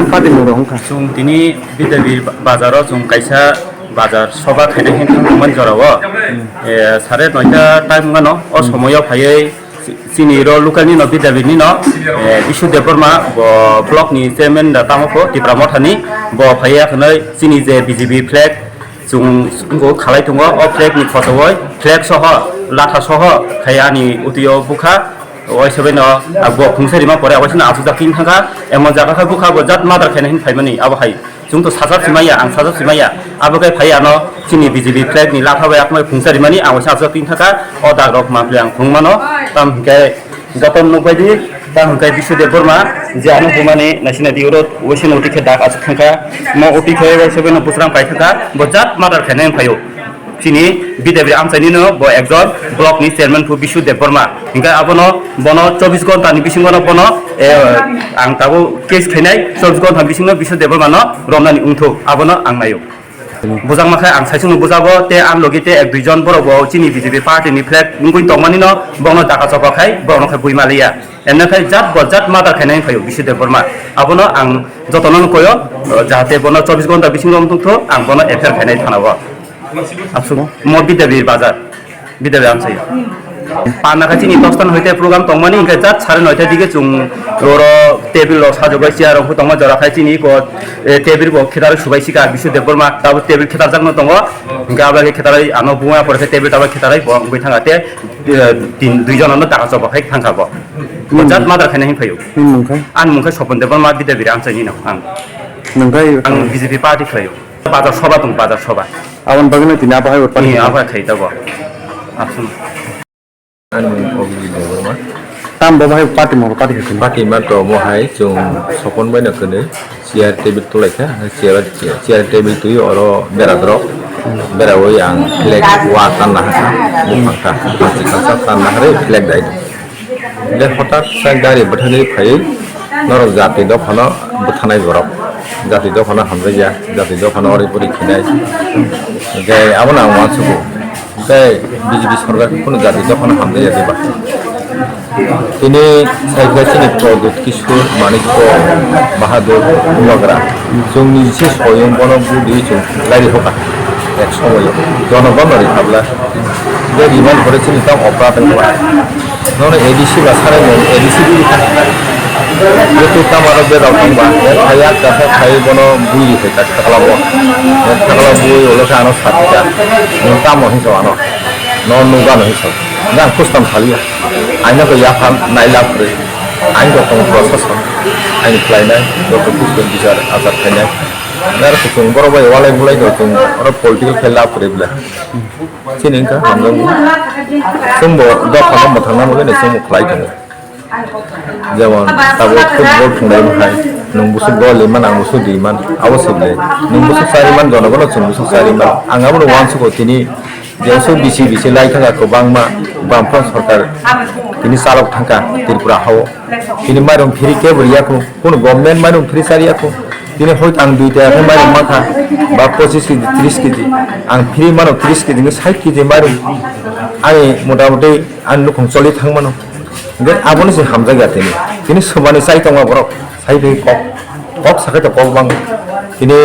tam pati mo rong ka जों दिनै बिद्याबीर बाजाराव जों कायसा बाजार सभा खायनाय थांदोंमोन जराव 9:30 टाइम गानो अ समायाव फायै सिनि र लुकालनि न बिद्याबीरनि न बिशुदेव बर्मा ब्लकनि चेयारमेन तामको तिप्रामथानि ब फायै खनै सिनि जे बिजेपि फ्लेग जों खालाय दङ अ फ्लेगनि फटोय फ्लेग सह लाथा सह खायानि उदियो बुखा ओइसबेनो आगो खुंसारिमा परे अबसिना आसुजाकिन थांगा एमन जागाखै बुखा बजात मादार खायनाय फायमानि आबहाय जोंथ साजा सिमाया आं साजा सिमाया आबोगाय फायानो सिनि बिजेपि फ्लेगनि लाथाबाय आखमै खुंसारिमानि आवसा आसुजाकिन थांगा अ दागरक माप्ले आं खुंमानो तामके गतम नबायदि तामके बिशुदेव बर्मा जानो हुमाने नासिना दिउरत ओइसिना उटिखे दाग आसु थांगा म उटिखे ओइसबेनो बुस्रां पाइ थांगा बजात मादार खायनाय फायो सिनि बिद्याबीर आमसाइनिनो ब एकजन ब्लकनि चेयारमेन फु बिशुदेव बर्मा हिंगा आबनो बनो 24 घन्टानि बिसिङाव बनो आं ताबो केस खायनाय 24 घन्टा बिसिङाव बिशुदेव बर्मानो रमनानि उंथु आबनो आं नायो बुजां माखाय आं साइसुं बुजाबो ते आं लगिते एक दुइजन बरबो चिनि बिजेपि पार्टीनि फ्लेग मुगुइ तंमानिनो बनो दाका चपाखाय बनो बुइमालिया एननाखाय जात बजात मादार खायनाय फायो बिशुदेव बर्मा आबनो आं जतनन कयो जाहाते बनो 24 घन्टा बिसिङाव उंथु आं बनो एफेयर खायनाय थानाबो आपसु म बिद्याबीर बाजार बिद्याबीर आमसाइ पाना खाचिनि दस्तान होइते प्रोग्राम तंमानि इंका जात 9:30 दिगे जों रो टेबिल साजोबाय सियार रंखौ तंमा जरा खाचिनि को टेबिल को खेदार सुबाय सिका बिशुदेव बर्मा ताबो टेबिल खेदार जागनो दङ इंका आबागे खेदारै आनो बुङा परखे टेबिल ताबा खेदारै बय थांगाते दुइजनानो दाका जबाखाय थांखाबो जात मादार खायनाय फैयो आं मुंखाय सपन देव बर्मा बिद्याबीर आमसाइनि नाव आं बिजेपि पार्टी खायो बाजार सभा दं बाजार सभा awan bagna tina apa hay ini apa खाय दबो आपसु tam ba hay pati mo pati ke Pati mato mo hai chung sokon bai na kene chair table to laika chair table tu yo oro bera dro bera wo yang flag wa tan na ha mu ta pati ka tan na re flag dai le hotat sang dari bathani phai nor jati do phano buthanai gorok jati do phano hamreja jati do phano ori pori khinai ge abona wansuko ge BJP सरकार কোনো জাতি যখন হামলে যেতে পারে তিনি cycle প্রদূত কিশোর মানিক্য বাহাদুর বগরা जोंनि से स्वयं बन बुदि जों लाइरि होका एक समय जनगण रि खाबला बे रिमान करेছিনি তাও অপরাধ করা নন এডিসি বা সারে এডিসি যেহেতু কামারো বে রকমবা খায়া কাছে খাই বন বুইরি হেতা খালাবো বুই ওলকা আনো সাতটা তামো হিসো আনো non nuga no hiso dan kustam khalia aina ko yafam naila pre ain ko tong process ain klaina do ko kustam bizar azar khana nar ko tung boro bai walai bulai do tung ora political khela pre bla chinin ka hamdam sumbo do khana mathana mo ne sumu khlai tong যেমন তাবো football ফুংলাই ভাই নং বুসু গল মান আং বুসু দিমান আবশ্যকলে নং বুসু সারিমান জনগণ চুং বুসু সারিমান আঙাবো ওয়ানসুকো তিনি যেসব BC BC লাই থাকা ko bangma bangfront सरकार তিনি চালক থাকা ত্রিপুরা হাও তিনি মাইরং ফ্রি কে বরিয়া ko কোন গভর্নমেন্ট মাইরং ফ্রি সারিয়া ko তিনি হয়তো আং দুইটা এখন মাইরং মাথা বা 25 কেজি 30 কেজি আং ফ্রি মানো 30 কেজি 60 কেজি মাইরং আমি মোটামুটি আন লুকং চলি থাংমানো গে আবনি সে হামজা গাতেনি তিনি সবানি সাই তংমা বরক সাই বে কক সাকে তো কক বাং তিনি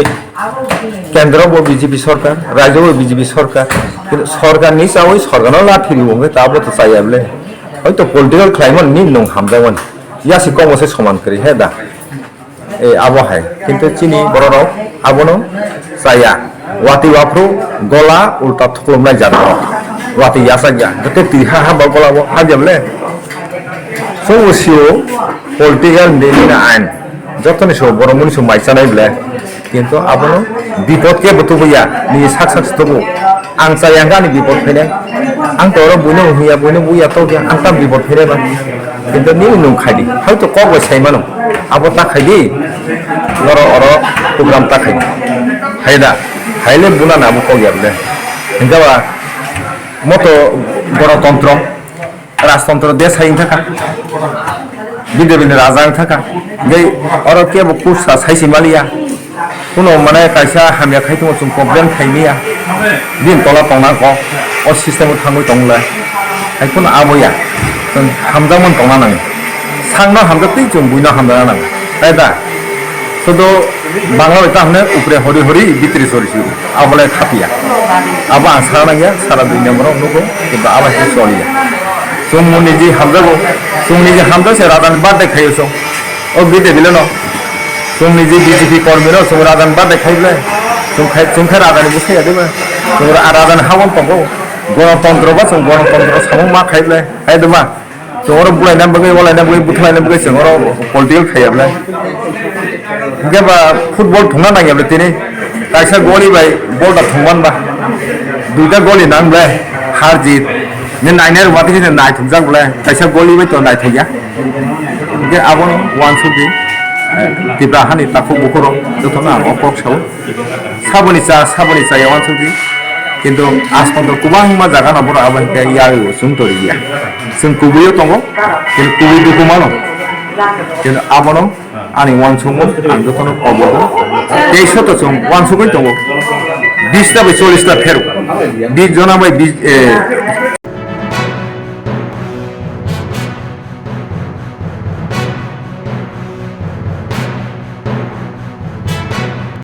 কেন্দ্র বিজেপি সরকার রাজ্য বিজেপি সরকার কিন্তু সরকার নিচা ওই সরকারও লাঠিরি বঙ্গে তাবো তো চাই বলে হয়তো পলিটিক্যাল ক্লাইমেট নি নং হামজাগন ইয়াসি কমসে সমান করি হে দা এই আবহায় কিন্তু চিনি বড়রাও আবনো চাইয়া ওয়াতি ওয়াফ্রু গলা উল্টা থকলমলাই জানো ওয়াতি ইয়াসা গিয়া গতে তিহা হা বগলাবো হাজাবলে সমস্যা পলিটিক্যাল নিনা আইন যতনি সব বড় মনুষ্য মাইসানাই বলে কিন্তু আপনো বিপদকে বতুবইয়া নি সাকসাস তবু आं sayang kan বিপদ ফেলে आं তো বইনো হিয়া বইনো বুইয়া তো आं তাম বিপদ ফেলে বা কিন্তু নি নুং খাইদি হয়তো কক সাইমানো আবো তা খাইদি লর অর প্রোগ্রাম তা খাইদি হাইদা হাইলে বুনা না বক গিয়াবলে হিংগাবা মতো গণতন্ত্র রাজতন্ত্র দেশ হাইন থাকা বিদেবিনে রাজাং থাকা গে অর কে বকুসা সাইসি মালিয়া কোনো মানে কাইসা হামিয়া খাইতো जों प्रब्लेम थाइमिया दिन तला तंना को अ सिस्टेम थांगै तंला आइखुन आबया जों हामजामोन तंना नाङो सांना हामजातै जों बुइना हामजाना नाङो आइदा শুধু বাংলা তাহলে উপরে হরি হরি ভিতরে সরিছি আবলে খাপিয়া আবার সারা গিয়া সারা দুই নম্বর নুকো কিন্তু আবার চলিয়া जों निजे हामजागौ जों निजे हामजासे राजानि बार्डे खायो जों ओ बिदे बिले न जों निजे बीजेपी कर्मी न जों राजानि बार्डे खायोब्ला जों राजानि बुसाया देबो जों राजानि हावन पागौ गणतन्त्र बा जों गणतन्त्र सामु मा खायोब्ला आयदमा जों अर बुलायना बगै वलायना बगै बुथलायना बगै जों अर पलिटिकल खायाब्ला गेबा फुटबल थंना नायाब्ला तिनि कायसा गली बाय बलदा थंबानबा दुइटा गली नांब्ला हार जित nên này nên mà cái này thuộc dân là tại sao goli với tụi này thì giá cái áo quan số gì thì ra hắn thì ta không có rồi tôi thấy là có xấu sabonisa quan số gì কিন্তু আজ পর্যন্ত কুবাংমা জায়গা না বড় আবার ইয়ার সুন্দর ইয়া जों কুবিও দङ কিন্তু কুবি দুকু মানো কিন্তু আবানো আনি ওয়ানসুমো আं দোকানো অবদো 23 তো जों ওয়ানসুমই দङ 20টা 40টা ফেরো 20 জনা বাই